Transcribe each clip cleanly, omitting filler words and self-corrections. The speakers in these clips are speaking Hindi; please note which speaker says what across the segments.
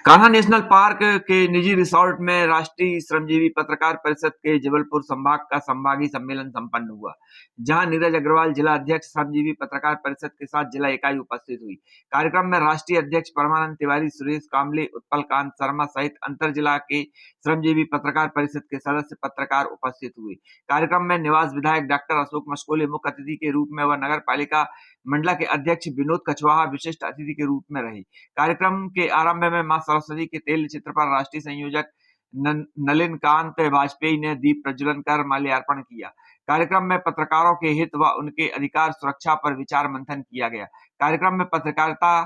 Speaker 1: कान्हा नेशनल पार्क के निजी रिसोर्ट में राष्ट्रीय श्रमजीवी पत्रकार परिषद के जबलपुर संभाग का संभागीय सम्मेलन संपन्न हुआ, जहां नीरज अग्रवाल जिला अध्यक्ष श्रमजीवी पत्रकार परिषद के साथ जिला इकाई उपस्थित हुई। कार्यक्रम में राष्ट्रीय अध्यक्ष परमानंद तिवारी, सुरेश कामले, उत्पल कांत शर्मा सहित अंतर जिला के श्रमजीवी पत्रकार परिषद के सदस्य पत्रकार उपस्थित हुए। कार्यक्रम में निवास विधायक डॉक्टर अशोक मस्कोले मुख्य अतिथि के रूप में व नगर पालिका मंडला के अध्यक्ष विनोद कछवाहा विशिष्ट अतिथि के रूप में रहे। कार्यक्रम के आरंभ में मां सरस्वती के तेल चित्र पर राष्ट्रीय संयोजक नलिन कांत वाजपेयी ने दीप प्रज्वलन कर माल्यार्पण किया। कार्यक्रम में पत्रकारों के हित व उनके अधिकार सुरक्षा पर विचार मंथन किया गया। कार्यक्रम में पत्रकारिता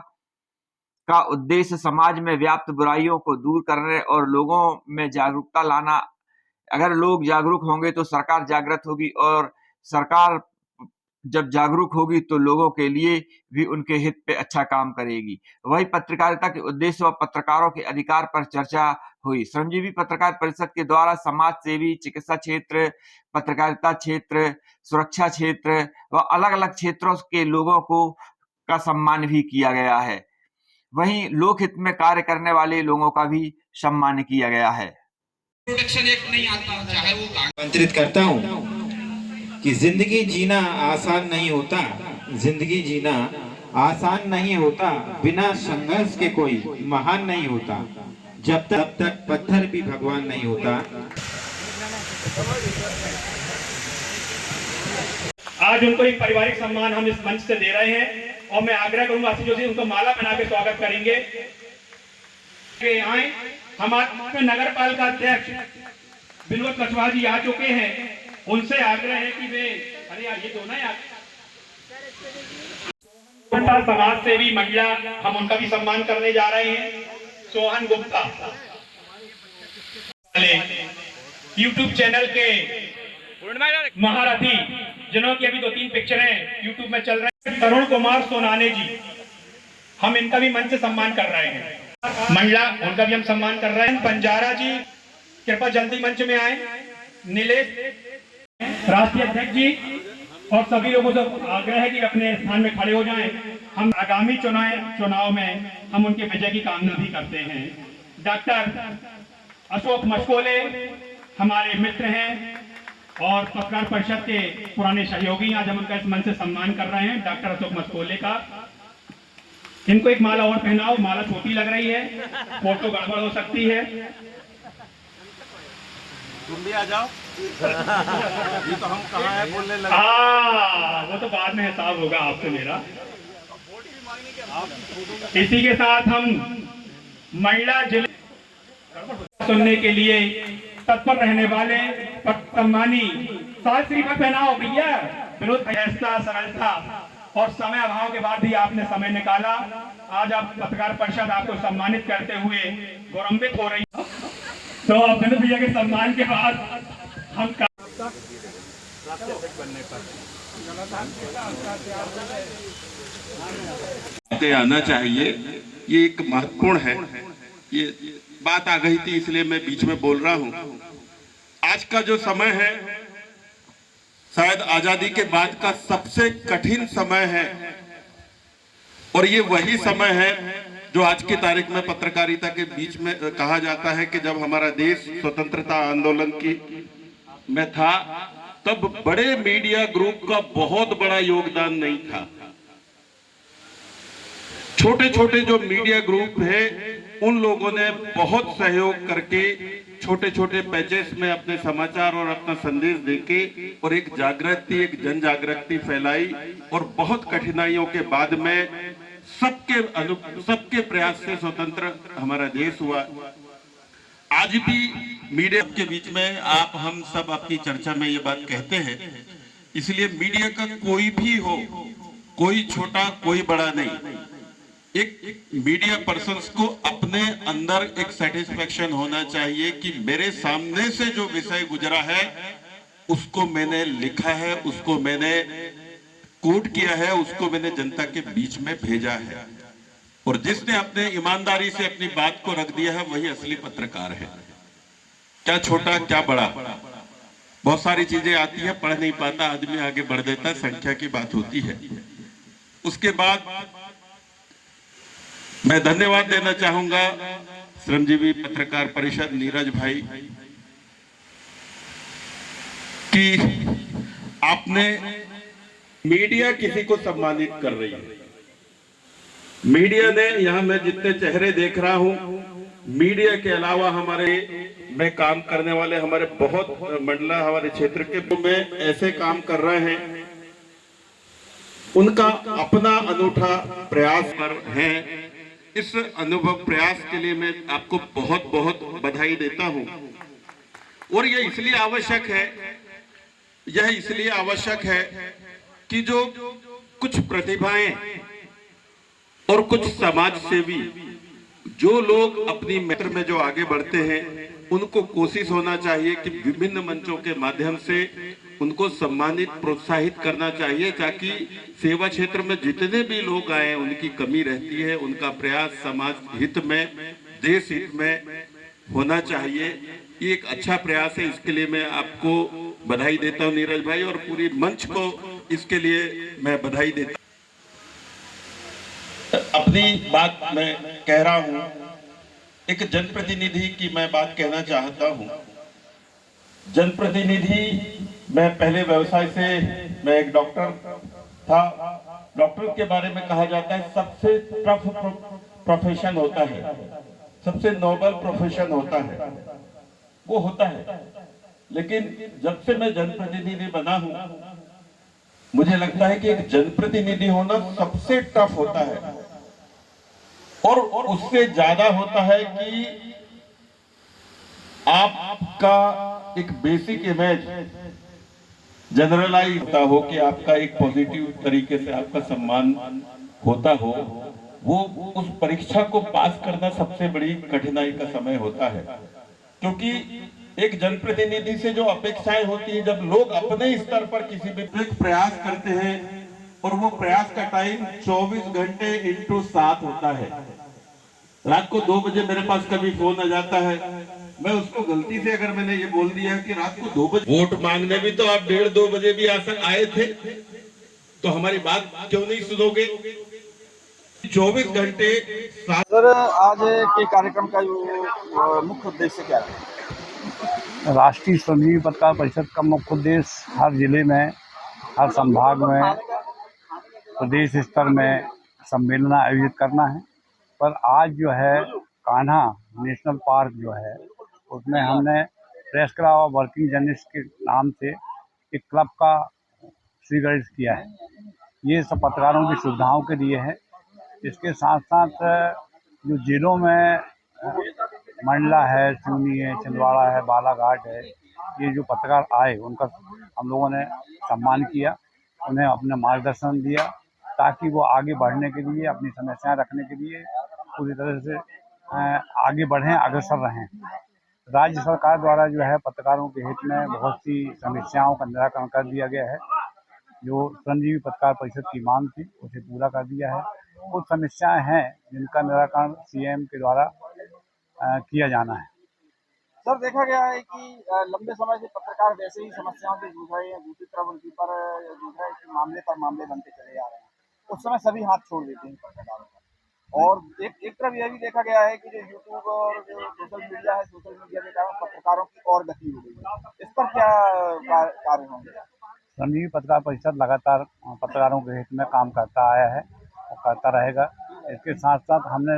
Speaker 1: का उद्देश्य समाज में व्याप्त बुराइयों को दूर करने और लोगों में जागरूकता लाना। अगर लोग जागरूक होंगे तो सरकार जागृत होगी और सरकार जब जागरूक होगी तो लोगों के लिए भी उनके हित पे अच्छा काम करेगी। वही पत्रकारिता के उद्देश्य व पत्रकारों के अधिकार पर चर्चा हुई। श्रमजीवी पत्रकार परिषद के द्वारा समाज सेवी, चिकित्सा क्षेत्र, पत्रकारिता क्षेत्र, सुरक्षा क्षेत्र व अलग अलग क्षेत्रों के लोगों को का सम्मान भी किया गया है। वहीं लोकहित में कार्य करने वाले लोगों का भी सम्मान किया गया है।
Speaker 2: प्रोटेक्शन एक्ट नहीं आता, चाहे वो
Speaker 3: आमंत्रित करता हूँ कि जिंदगी जीना आसान नहीं होता, जिंदगी जीना आसान नहीं होता, बिना संघर्ष के कोई महान नहीं होता, जब तक पत्थर भी भगवान नहीं होता।
Speaker 4: आज उनको एक पारिवारिक सम्मान हम इस मंच से दे रहे हैं और मैं आग्रह करूंगा आशीष जोशी उनको माला बना के स्वागत करेंगे। आए हमारे नगर पालिका अध्यक्ष विनोद कछवाहा जी आ चुके हैं, उनसे आग्रह है कि वे अरे यार ये दोनों यार समाज सेवी महिला, हम उनका भी सम्मान करने जा रहे हैं। सोहन गुप्ता YouTube चैनल के महारथी, जिन्हों की अभी 2-3 पिक्चरें YouTube में चल रहे हैं। तरुण कुमार सोनाने जी, हम इनका भी मंच से सम्मान कर रहे हैं। महिला, उनका भी हम सम्मान कर रहे हैं। पंजारा जी कृपया जल्दी मंच में आए। नीलेश राष्ट्रीय अध्यक्ष जी और सभी लोगों से आग्रह है कि अपने स्थान में खड़े हो जाएं। हम आगामी चुनाव में हम उनके विजय की कामना भी करते हैं। डॉक्टर अशोक मस्कोले हमारे मित्र हैं और पत्रकार परिषद के पुराने सहयोगी, आज हम उनका इस मंच से सम्मान कर रहे हैं। डॉक्टर अशोक मस्कोले का, इनको एक माला और पहनाओ, माला छोटी लग रही है, फोटो गड़बड़ हो सकती है।
Speaker 5: तुम भी आ जाओ। ये तो हम कहाँ है बोलने लगे।
Speaker 4: वो तो बाद में हिसाब होगा आपसे मेरा। इसी के साथ हम महिला जिले सुनने के लिए तत्पर रहने वाले सम्मानी साल श्रीफल पहनाओ भैया। विरोध फैसला, सरलता और समय अभाव के बाद भी आपने समय निकाला। आज आप पत्रकार परिषद आपको सम्मानित करते हुए गौरवान्वित हो रही है। तो विनोद भैया के सम्मान के बाद हम
Speaker 5: आना चाहिए, ये एक महत्वपूर्ण है। ये बात आ गई थी इसलिए मैं बीच में बोल रहा हूँ। आज का जो समय है शायद आजादी के बाद का सबसे कठिन समय है और ये वही समय है जो आज की तारीख में पत्रकारिता के बीच में कहा जाता है कि जब हमारा देश स्वतंत्रता आंदोलन की में था तब बड़े मीडिया ग्रुप का बहुत बड़ा योगदान नहीं था। छोटे छोटे जो मीडिया ग्रुप है उन लोगों ने बहुत सहयोग करके छोटे छोटे पैचेस में अपने समाचार और अपना संदेश देके और एक जागृति, एक जन जागृति फैलाई और बहुत कठिनाइयों के बाद में सबके प्रयास से स्वतंत्र हमारा देश हुआ। आज भी मीडिया के बीच में आप हम सब अपनी चर्चा में ये बात कहते हैं, इसलिए मीडिया का कोई भी हो, कोई छोटा कोई बड़ा नहीं, एक मीडिया पर्सन्स को अपने अंदर एक सेटिस्फेक्शन होना चाहिए कि मेरे सामने से जो विषय गुजरा है उसको मैंने लिखा है, उसको मैंने कोट किया है, उसको मैंने जनता के बीच में भेजा है और जिसने अपने ईमानदारी से अपनी बात को रख दिया है वही असली पत्रकार है। क्या छोटा क्या बड़ा, बहुत सारी चीजें आती है, पढ़ नहीं पाता आदमी, आगे बढ़ देता है, संख्या की बात होती है। उसके बाद मैं धन्यवाद देना चाहूंगा श्रमजीवी पत्रकार परिषद नीरज भाई कि आपने मीडिया किसी को सम्मानित कर रही है। मीडिया ने, यहाँ मैं जितने चेहरे देख रहा हूं, मीडिया के अलावा हमारे में काम करने वाले हमारे बहुत मंडला हमारे क्षेत्र के में ऐसे काम कर रहे हैं, उनका अपना अनूठा प्रयास पर है। इस अनुभव प्रयास के लिए मैं आपको बहुत बहुत बधाई देता हूं। और यह इसलिए आवश्यक है कि जो कुछ प्रतिभाएं और कुछ समाज सेवी जो लोग अपनी मित्र में जो आगे बढ़ते हैं, उनको कोशिश होना चाहिए कि विभिन्न मंचों के माध्यम से उनको सम्मानित प्रोत्साहित करना चाहिए, ताकि सेवा क्षेत्र में जितने भी लोग आए उनकी कमी रहती है, उनका प्रयास समाज हित में, देश हित में होना चाहिए। ये एक अच्छा प्रयास है, इसके लिए मैं आपको बधाई देता हूं नीरज भाई, और पूरी मंच को इसके लिए मैं बधाई देता हूं। अपनी बात मैं कह रहा हूं, एक जनप्रतिनिधि की मैं बात कहना चाहता हूं। जनप्रतिनिधि, मैं पहले व्यवसाय से, मैं एक डॉक्टर था। डॉक्टर के बारे में कहा जाता है सबसे टफ प्रोफेशन होता है, सबसे नोबल प्रोफेशन होता है, वो होता है। लेकिन जब से मैं जनप्रतिनिधि बना हूं, मुझे लगता है कि एक जनप्रतिनिधि होना सबसे टफ होता है। और उससे ज्यादा होता है कि आपका एक बेसिक इमेज जनरलाइज होता हो, कि आपका एक पॉजिटिव तरीके से आपका सम्मान होता हो। वो उस परीक्षा को पास करना सबसे बड़ी कठिनाई का समय होता है, क्योंकि एक जनप्रतिनिधि से जो अपेक्षाएं होती है, जब लोग अपने स्तर पर किसी भी एक प्रयास करते हैं और वो प्रयास का टाइम 24 घंटे इंटू 7 होता है। रात को 2 बजे मेरे पास कभी फोन आ जाता है, मैं उसको गलती से अगर मैंने ये बोल दिया कि रात को 2 बजे वोट मांगने भी तो आप 1:30-2 बजे भी आए थे, तो हमारी बात क्यों नहीं सुनोगे? 24 घंटे।
Speaker 6: सर, आज के कार्यक्रम का जो मुख्य उद्देश्य क्या है?
Speaker 7: राष्ट्रीय श्रमजीवी पत्रकार परिषद का मुख्य उद्देश्य हर जिले में, हर संभाग में, प्रदेश स्तर में सम्मेलन आयोजित करना है। पर आज जो है कान्हा नेशनल पार्क जो है, उसमें हमने press club of working journalist के नाम से एक क्लब का स्वीकृत किया है। ये सब पत्रकारों की सुविधाओं के लिए है। इसके साथ साथ जो जिलों में मंडला है, सिवनी है, छिंदवाड़ा है, बालाघाट है, ये जो पत्रकार आए उनका हम लोगों ने सम्मान किया, उन्हें अपना मार्गदर्शन दिया, ताकि वो आगे बढ़ने के लिए, अपनी समस्याएं रखने के लिए पूरी तरह से आगे बढ़ें, अग्रसर रहें। राज्य सरकार द्वारा जो है पत्रकारों के हित में बहुत सी समस्याओं का निराकरण कर दिया गया है। जो श्रमजीवी पत्रकार परिषद की मांग थी उसे पूरा कर दिया है। कुछ समस्याएं हैं जिनका निराकरण सीएम के द्वारा किया जाना है।
Speaker 6: सर, देखा गया है कि लंबे समय से पत्रकार वैसे ही समस्याओं से जूझ रहे हैं, दूसरी तरफ उनके पर जूझ रहे हैं कि मामले पर मामले बनते चले जा रहे हैं। उस समय सभी हाथ छोड़ देते हैं पत्रकारों का। और एक तरफ यह भी देखा गया है कि जो यूट्यूब और जो सोशल मीडिया है, सोशल मीडिया के कारण पत्रकारों की और गति हो गई है। इस पर क्या कार्य होंगे?
Speaker 7: श्रमजीवी पत्रकार परिषद लगातार पत्रकारों के हित में काम करता आया है और करता रहेगा। इसके साथ साथ हमने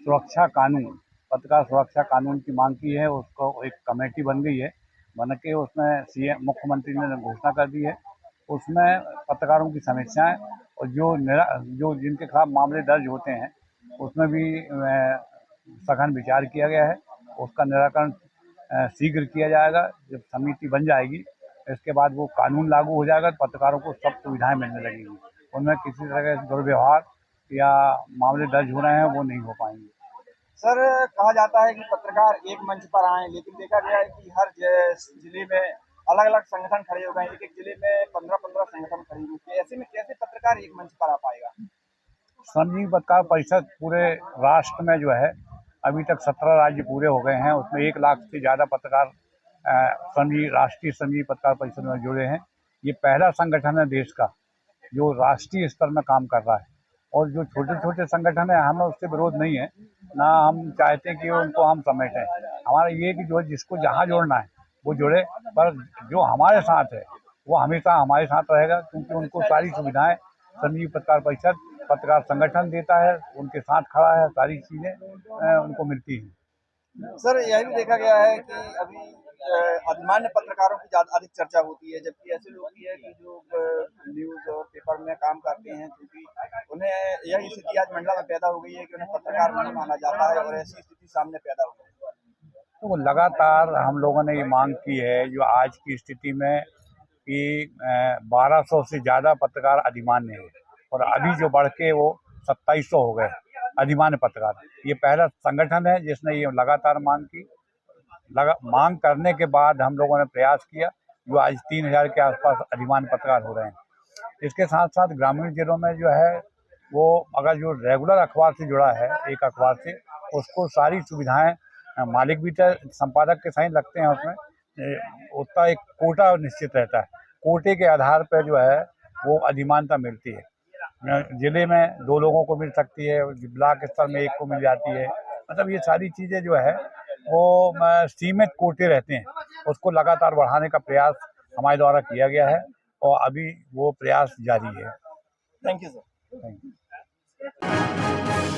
Speaker 7: सुरक्षा कानून, पत्रकार सुरक्षा कानून की मांग की है। उसको एक कमेटी बन गई है, बन के उसमें सीएम मुख्यमंत्री ने घोषणा कर दी है। उसमें पत्रकारों की समस्याएं और जो जिनके खिलाफ मामले दर्ज होते हैं उसमें भी सघन विचार किया गया है। उसका निराकरण शीघ्र किया जाएगा। जब समिति बन जाएगी इसके बाद वो कानून लागू हो जाएगा, तो पत्रकारों को सब सुविधाएं मिलने लगेंगी। उनमें किसी तरह का दुर्व्यवहार या मामले दर्ज हो रहे हैं वो नहीं हो पाएंगे।
Speaker 6: सर, कहा जाता है कि पत्रकार एक मंच पर आए, लेकिन देखा गया है कि हर जिले में अलग अलग संगठन खड़े हो गए। एक जिले में 15-15 संगठन खड़े हुए। ऐसे में कैसे पत्रकार एक मंच पर आ पाएगा?
Speaker 7: श्रमजीवी पत्रकार परिषद पूरे राष्ट्र में जो है अभी तक 17 राज्य पूरे हो गए हैं। उसमें 1 लाख से ज़्यादा पत्रकार राष्ट्रीय श्रमजीवी पत्रकार परिषद में जुड़े हैं। ये पहला संगठन है देश का जो राष्ट्रीय स्तर में काम कर रहा है। और जो छोटे छोटे संगठन है हमें उससे विरोध नहीं है, ना हम चाहते हैं कि उनको हम समेटें। हमारा ये है कि जो जिसको जहाँ जोड़ना है वो जुड़े, पर जो हमारे साथ है वो हमेशा हमारे साथ रहेगा, क्योंकि उनको सारी सुविधाएं संजीव पत्रकार परिषद पत्रकार संगठन देता है, उनके साथ खड़ा है, सारी चीज़ें उनको मिलती हैं।
Speaker 6: सर यह भी देखा गया है कि अभी अधिमान्य पत्रकारों की ज्यादा अधिक चर्चा होती है, जबकि ऐसे लोग भी है कि जो न्यूज और पेपर में काम करते हैं, क्योंकि उन्हें यह स्थिति आज मंडला में पैदा हो गई है कि उन्हें पत्रकार नहीं माना जाता है और ऐसी स्थिति सामने पैदा हो गई है।
Speaker 7: तो लगातार हम लोगों ने ये मांग की है जो आज की स्थिति में कि 1200 से ज़्यादा पत्रकार अधिमान्य हैं, और अभी जो बढ़ के वो 2700 हो गए अधिमान्य पत्रकार। ये पहला संगठन है जिसने ये लगातार मांग की। मांग करने के बाद हम लोगों ने प्रयास किया, जो आज 3000 के आसपास अधिमान्य पत्रकार हो रहे हैं। इसके साथ साथ ग्रामीण जिलों में जो है वो अगर जो रेगुलर अखबार से जुड़ा है एक अखबार से, उसको सारी सुविधाएं मालिक भी संपादक के साइन लगते हैं, उसमें उतना एक कोटा निश्चित रहता है, कोटे के आधार पर जो है वो अधिमानता मिलती है। जिले में 2 लोगों को मिल सकती है, ब्लॉक स्तर में 1 को मिल जाती है। मतलब ये सारी चीज़ें जो है वो सीमित कोटे रहते हैं, उसको लगातार बढ़ाने का प्रयास हमारे द्वारा किया गया है और अभी वो प्रयास जारी है।
Speaker 6: Thank you sir.
Speaker 7: Thank you.